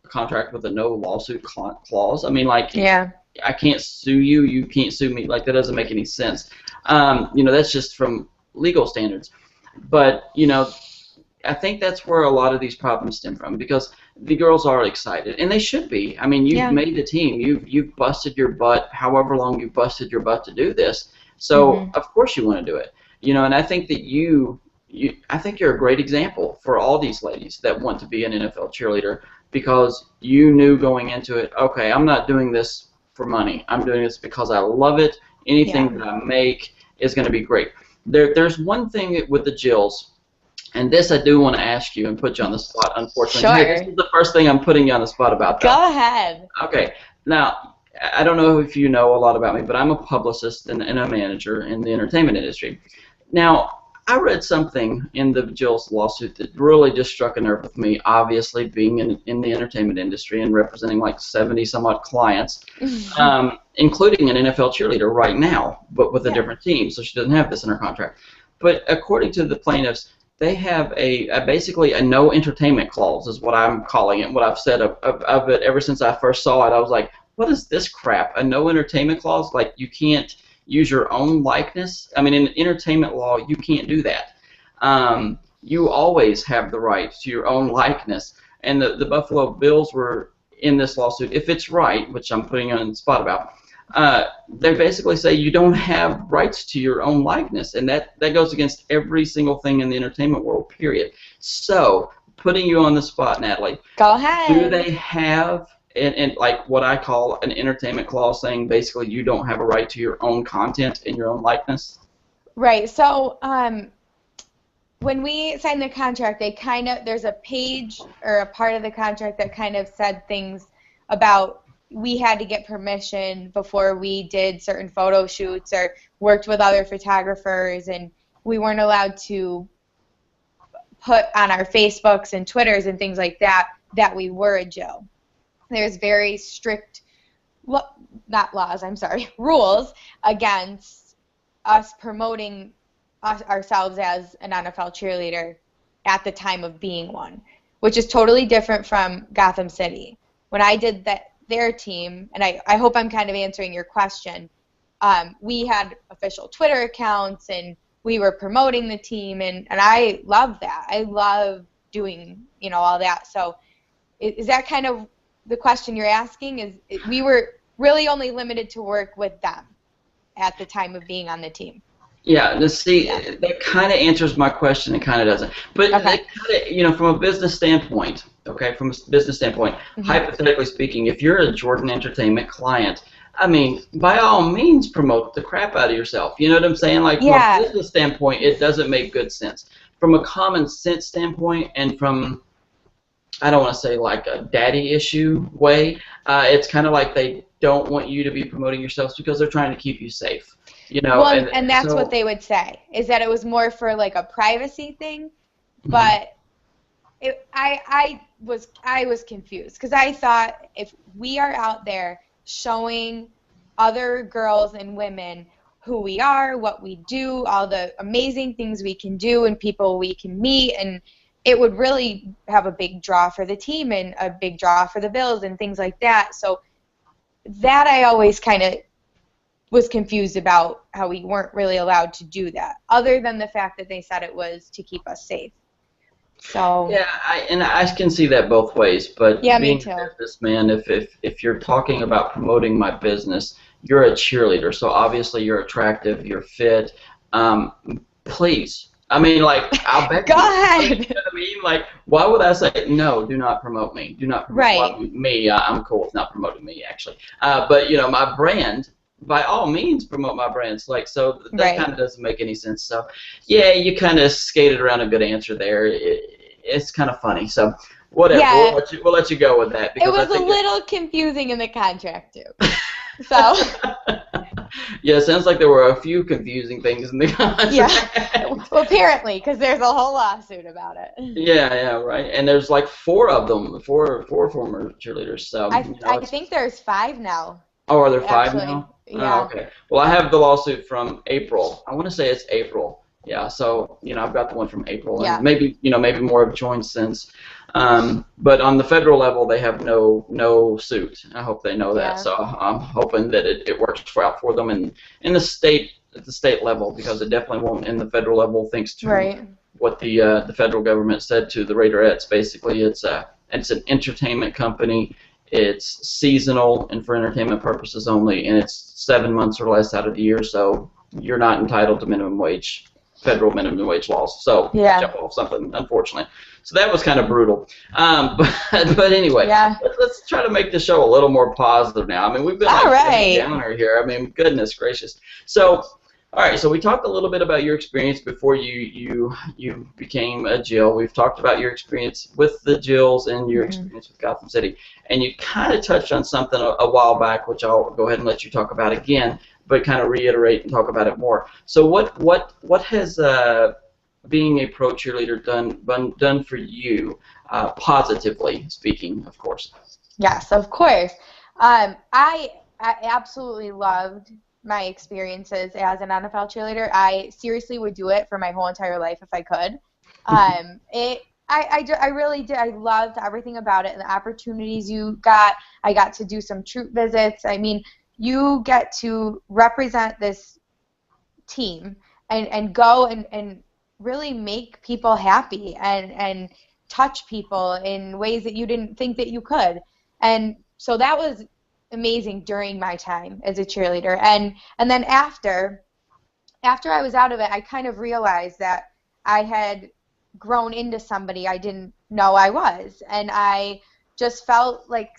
contract with a no lawsuit clause. I mean, like, I can't sue you, you can't sue me. Like, that doesn't make any sense. You know, that's just from legal standards. But, you know, I think that's where a lot of these problems stem from, because the girls are excited, and they should be. I mean, you've made the team. You've busted your butt, however long you've busted your butt to do this. So, of course you want to do it. You know, and I think that I think you're a great example for all these ladies that want to be an NFL cheerleader, because you knew going into it, okay, I'm not doing this for money. I'm doing this because I love it. Anything that I make is going to be great. There's one thing with the Jills, and this I do want to ask you and put you on the spot, unfortunately. Sure. Hey, this is the first thing I'm putting you on the spot about. Go ahead. Okay. Now, I don't know if you know a lot about me, but I'm a publicist and a manager in the entertainment industry. Now, I read something in the Jill's lawsuit that really just struck a nerve with me, obviously being in the entertainment industry and representing like 70-some-odd clients, including an NFL cheerleader right now, but with a different team, so she doesn't have this in her contract. But according to the plaintiffs, they have basically a no entertainment clause is what I'm calling it, what I've said of it ever since I first saw it. I was like, what is this crap? A no entertainment clause? Like, you can't use your own likeness? I mean, in entertainment law, you can't do that. You always have the right to your own likeness. And the Buffalo Bills were in this lawsuit. If it's right, which I'm putting on the spot about, they basically say you don't have rights to your own likeness. And that goes against every single thing in the entertainment world, period. So, putting you on the spot, Natalie. Go ahead. Do they have... And like what I call an entertainment clause, saying basically you don't have a right to your own content and your own likeness? Right. So when we signed the contract, there's a page or a part of the contract that kind of said things about we had to get permission before we did certain photo shoots or worked with other photographers, and we weren't allowed to put on our Facebooks and Twitters and things like that we were a Jill. There's very strict, rules against us promoting ourselves as an NFL cheerleader at the time of being one, which is totally different from Gotham City. When I did their team, and I hope I'm kind of answering your question, we had official Twitter accounts, and we were promoting the team, and I love that. I love doing, you know, all that. So is that kind of the question you're asking? We were really only limited to work with them at the time of being on the team. Yeah, that kind of answers my question and kind of doesn't. But that kinda, you know, from a business standpoint, hypothetically speaking, if you're a Jordan Entertainment client, I mean, by all means, promote the crap out of yourself. You know what I'm saying? Like, from a business standpoint, it doesn't make good sense. From a common sense standpoint, and from, I don't want to say like a daddy issue way, it's kind of like they don't want you to be promoting yourselves because they're trying to keep you safe. You know, well, and that's what they would say, is that it was more for like a privacy thing, but I was confused, because I thought if we are out there showing other girls and women who we are, what we do, all the amazing things we can do and people we can meet, and it would really have a big draw for the team and a big draw for the Bills and things like that. So that I always kind of was confused about, how we weren't really allowed to do that, other than the fact that they said it was to keep us safe. So Yeah, I can see that both ways, but yeah, me being too. a businessman, if you're talking about promoting my business, you're a cheerleader, so obviously you're attractive, you're fit. Um, Please, I mean, like, I'll beg Go you. I mean, you ahead. know what I mean? Like, why would I say no? Do not promote me. Do not promote Right. me. I'm cool with not promoting me, actually. But my brand. By all means, promote my brands. Like, so that kind Right. of doesn't make any sense. So, yeah, you kind of skated around a good answer there. It's kind of funny. So, whatever. Yeah, We'll let you go with that it because I was a think little confusing in the contract too. So yeah, it sounds like there were a few confusing things in the yeah, contract. well, apparently, because there's a whole lawsuit about it. Yeah, right. And there's like four of them, four former cheerleaders. So, I it's. think there's 5 now, Oh, are there five actually. now? Oh, Yeah. okay. Well, I have the lawsuit from April. I want to say it's April. Yeah, so I've got the one from April, and Yeah. maybe more have joined since. But on the federal level, they have no suit. I hope they know that. Yeah. So I'm hoping that it works out for them in the state at the state level, because it definitely won't in the federal level, thanks to Right. what the federal government said to the Raiderettes. Basically, it's an entertainment company. It's seasonal and for entertainment purposes only, and it's 7 months or less out of the year. So you're not entitled to federal minimum wage laws. So Yeah. jump off something, unfortunately. So that was kind of brutal. But anyway, Yeah. let's try to make the show a little more positive now. I mean, we've been All like right. downer here. I mean, goodness gracious. So. All right, so we talked a little bit about your experience before you became a Jill. We've talked about your experience with the Jills and your experience with Gotham City, and you kind of touched on something a while back, which I'll go ahead and let you talk about again, but kind of reiterate and talk about it more. So what has being a pro cheerleader done for you, positively speaking, of course? Yes, of course. I absolutely loved my experiences as an NFL cheerleader. I seriously would do it for my whole entire life if I could. I really did. I loved everything about it and the opportunities you got. I got to do some troop visits. I mean, you get to represent this team and go and really make people happy and touch people in ways that you didn't think that you could. And so that was amazing during my time as a cheerleader. And then after I was out of it, I kind of realized that I had grown into somebody I didn't know I was. And I just felt like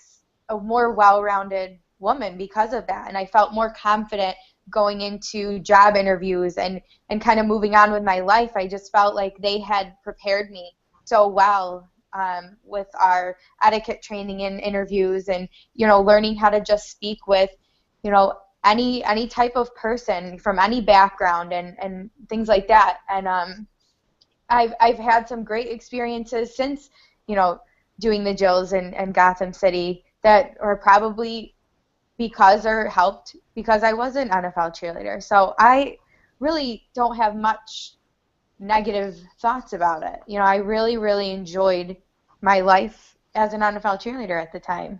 a more well-rounded woman because of that. And I felt more confident going into job interviews and kind of moving on with my life. I just felt like they had prepared me so well with our etiquette training and interviews and, learning how to just speak with, any type of person from any background and things like that. And I've had some great experiences since, doing the Jills and Gotham City that are probably helped because I was an NFL cheerleader. So I really don't have much negative thoughts about it. I really, really enjoyed my life as an NFL cheerleader at the time.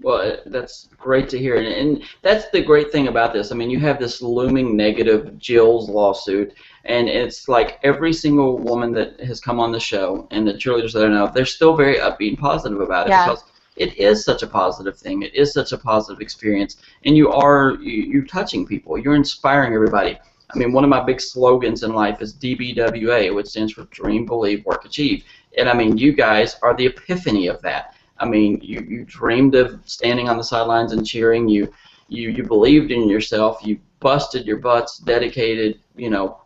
Well, that's great to hear, and that's the great thing about this. I mean, you have this looming negative Jill's lawsuit, and it's like every single woman that has come on the show and the cheerleaders that I know, they're still very upbeat and positive about it because it is such a positive thing. It is such a positive experience, and you're touching people. You're inspiring everybody. I mean, one of my big slogans in life is DBWA, which stands for Dream, Believe, Work, Achieve. And I mean, you guys are the epiphany of that. I mean, you dreamed of standing on the sidelines and cheering. You believed in yourself. You busted your butts, dedicated. You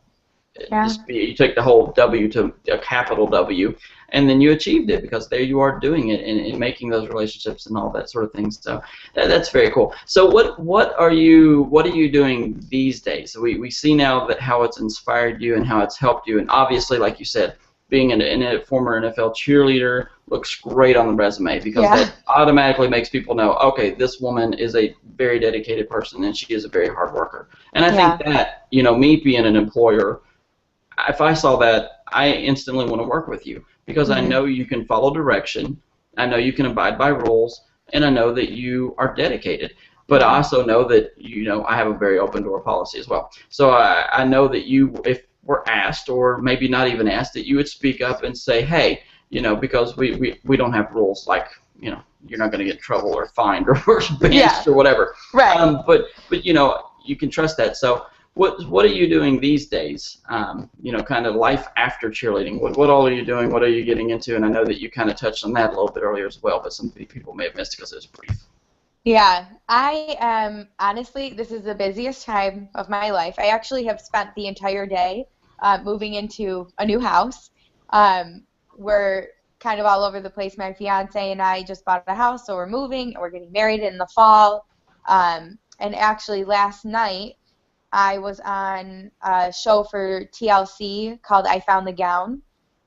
took the whole W to a capital W, and then you achieved it because there you are doing it and making those relationships and all that sort of thing. So that's very cool. So what are you doing these days? So we see now that how it's inspired you and how it's helped you, and obviously, like you said, being a former NFL cheerleader looks great on the resume because that automatically makes people know, okay, this woman is a very dedicated person and she is a very hard worker. And I think that, me being an employer, if I saw that, I instantly want to work with you because I know you can follow direction, I know you can abide by rules, and I know that you are dedicated. But I also know that I have a very open door policy as well. So I know that were asked, or maybe not even asked, that you would speak up and say, hey, because we don't have rules like, you're not going to get in trouble or fined or benched or whatever. Right. But you can trust that. So what are you doing these days? Kind of life after cheerleading. What all are you doing? What are you getting into? And I know that you kind of touched on that a little bit earlier as well, but some people may have missed it because it was brief. Yeah, I am, honestly, this is the busiest time of my life. I actually have spent the entire day moving into a new house. We're kind of all over the place. My fiance and I just bought a house, so we're moving, and we're getting married in the fall. And actually last night I was on a show for TLC called I Found the Gown.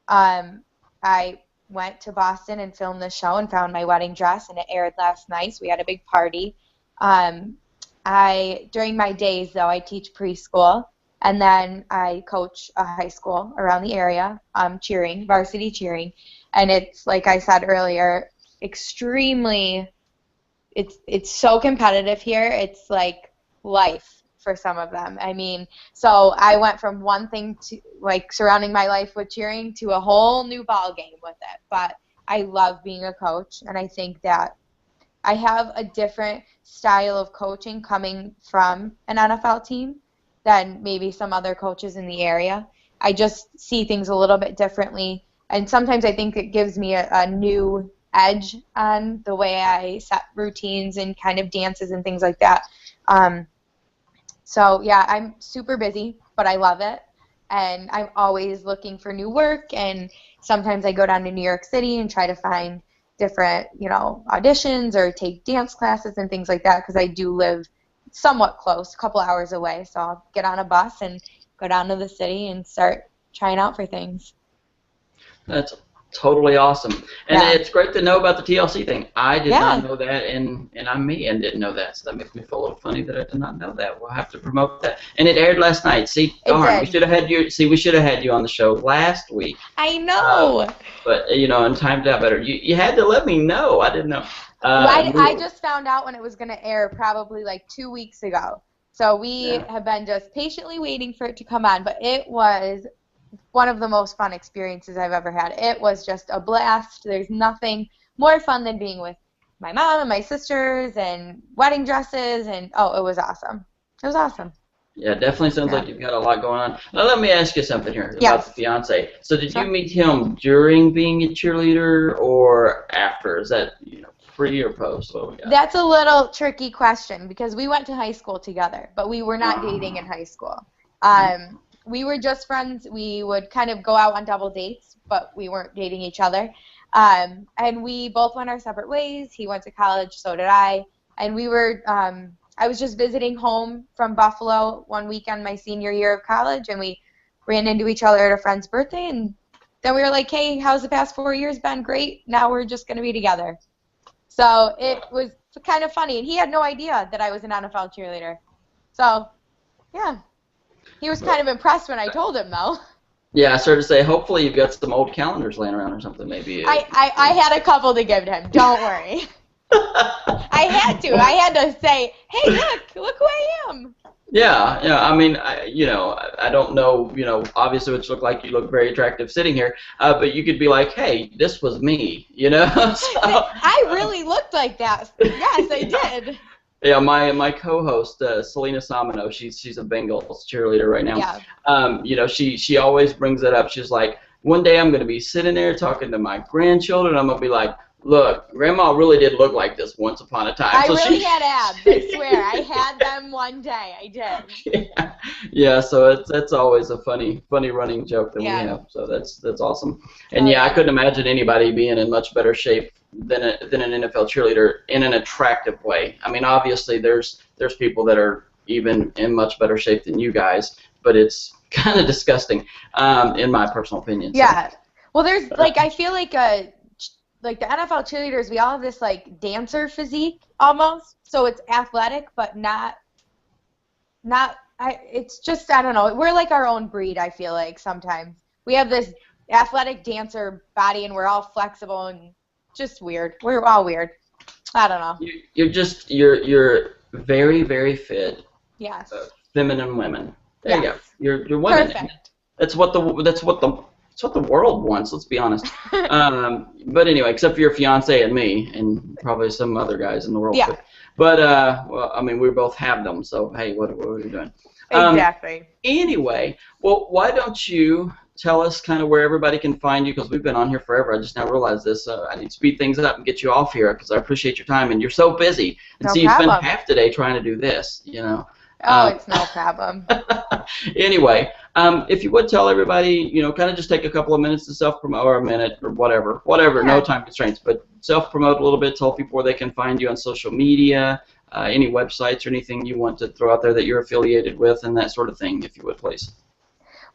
I went to Boston and filmed the show and found my wedding dress, and it aired last night, so we had a big party. During my days, though, I teach preschool, and then I coach a high school around the area, cheering, varsity cheering, and it's, like I said earlier, extremely, it's so competitive here. It's like life for some of them. I mean, so I went from one thing to like surrounding my life with cheering to a whole new ball game with it. But I love being a coach, and I think that I have a different style of coaching coming from an NFL team than maybe some other coaches in the area. I just see things a little bit differently, and sometimes I think it gives me a new edge on the way I set routines and kind of dances and things like that. So, yeah, I'm super busy, but I love it, and I'm always looking for new work, and sometimes I go down to New York City and try to find different, auditions or take dance classes and things like that, because I do live somewhat close, a couple hours away, so I'll get on a bus and go down to the city and start trying out for things. That's totally awesome. And it's great to know about the TLC thing. I did not know that, and I'm me and didn't know that, so that makes me feel a little funny that I did not know that. We'll have to promote that. And it aired last night. See, darn, we should have had you on the show last week. I know. But and timed out better. You had to let me know. I didn't know. I just found out when it was going to air probably like 2 weeks ago. So we have been just patiently waiting for it to come on, but it was one of the most fun experiences I've ever had. It was just a blast. There's nothing more fun than being with my mom and my sisters and wedding dresses, and it was awesome. It was awesome. Yeah, it definitely sounds like you've got a lot going on. Now let me ask you something here about the fiance. So did you meet him during being a cheerleader or after? Is that pre or post? What we got? That's a little tricky question because we went to high school together, but we were not dating in high school. We were just friends. We would kind of go out on double dates, but we weren't dating each other. And we both went our separate ways. He went to college, so did I. And we were, I was just visiting home from Buffalo one weekend my senior year of college, and we ran into each other at a friend's birthday. And then we were like, hey, how's the past 4 years been? Great. Now we're just going to be together. So it was kind of funny. And he had no idea that I was an NFL cheerleader. So, yeah. He was kind of impressed when I told him, though. Yeah, I started to say, hopefully you've got some old calendars laying around or something, maybe. I had a couple to give to him. Don't worry. I had to. I had to say, hey, look who I am. Yeah. I mean, I don't know, obviously it looked like you look very attractive sitting here, but you could be like, hey, this was me, So, I really looked like that. Yes, I did. Yeah, my co-host Selena Samino, she's a Bengals cheerleader right now. Yeah. She always brings it up. She's like, one day I'm gonna be sitting there talking to my grandchildren. I'm gonna be like, look, Grandma really did look like this once upon a time. I really had abs. I swear, I had them one day. I did. Yeah. So that's always a funny running joke that we have. So that's awesome. And I couldn't imagine anybody being in much better shape than an NFL cheerleader in an attractive way. I mean, obviously there's people that are even in much better shape than you guys, but it's kind of disgusting, in my personal opinion. So. Yeah. Well, there's I feel like the NFL cheerleaders, we all have this dancer physique almost. So it's athletic, but not. It's just, I don't know. We're like our own breed. I feel like sometimes we have this athletic dancer body, and we're all flexible and just weird. We're all weird. I don't know. You're very, very fit. Yes. Feminine women. There you go. You're women. Perfect. That's what the world wants. Let's be honest. But anyway, except for your fiance and me, and probably some other guys in the world. Yeah. But well, I mean, we both have them. So hey, what are we doing? Exactly. Anyway, well, why don't you tell us kind of where everybody can find you? Because we've been on here forever. I just now realized this. I need to speed things up and get you off here because I appreciate your time, and you're so busy. And No see, you spend problem. half the day trying to do this, you know. Oh, it's no problem. Anyway, if you would tell everybody, you know, kind of just take a couple of minutes to self-promote, or a minute, or whatever, Yeah. no time constraints, but self-promote a little bit, tell people where they can find you on social media, any websites or anything you want to throw out there that you're affiliated with, and that sort of thing, if you would, please.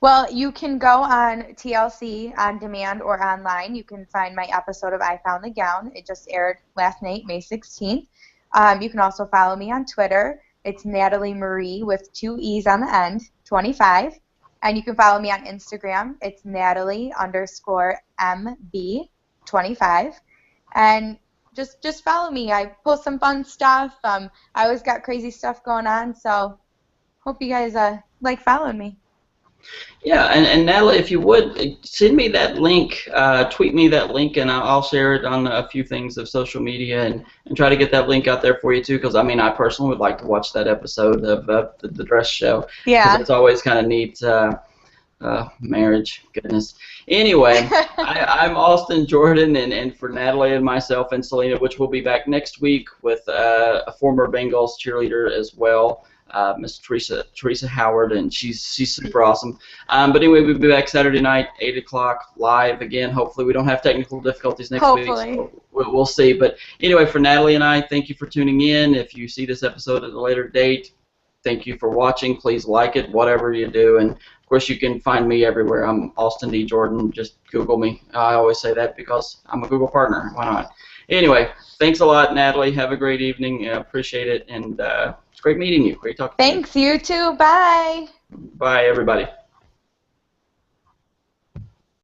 Well, you can go on TLC on demand or online. You can find my episode of I Found the Gown. It just aired last night, May 16th. You can also follow me on Twitter. It's Natalie Marie with 2 E's on the end, 25. And you can follow me on Instagram. It's Natalie_MB25. And just follow me. I post some fun stuff. I always got crazy stuff going on, so hope you guys like following me. Yeah, and Natalie, if you would, send me that link, tweet me that link, and I'll share it on a few things of social media and try to get that link out there for you, too, because, I mean, I personally would like to watch that episode of the dress show. Yeah. Because it's always kind of neat. Marriage, goodness. Anyway, I'm Austin Jordan, and for Natalie and myself and Selena, which will be back next week with a former Bengals cheerleader as well, Miss Teresa Howard, and she's super awesome. But anyway, we'll be back Saturday night, 8 o'clock, live again. Hopefully we don't have technical difficulties next week. So we'll see. But anyway, for Natalie and I, thank you for tuning in. If you see this episode at a later date, thank you for watching. Please like it, whatever you do. And, of course, you can find me everywhere. I'm Austin D. Jordan. Just Google me. I always say that because I'm a Google partner. Why not? Anyway, thanks a lot, Natalie. Have a great evening. Appreciate it. And it's great meeting you. Great talking to you. Thanks, you too. Bye. Bye, everybody.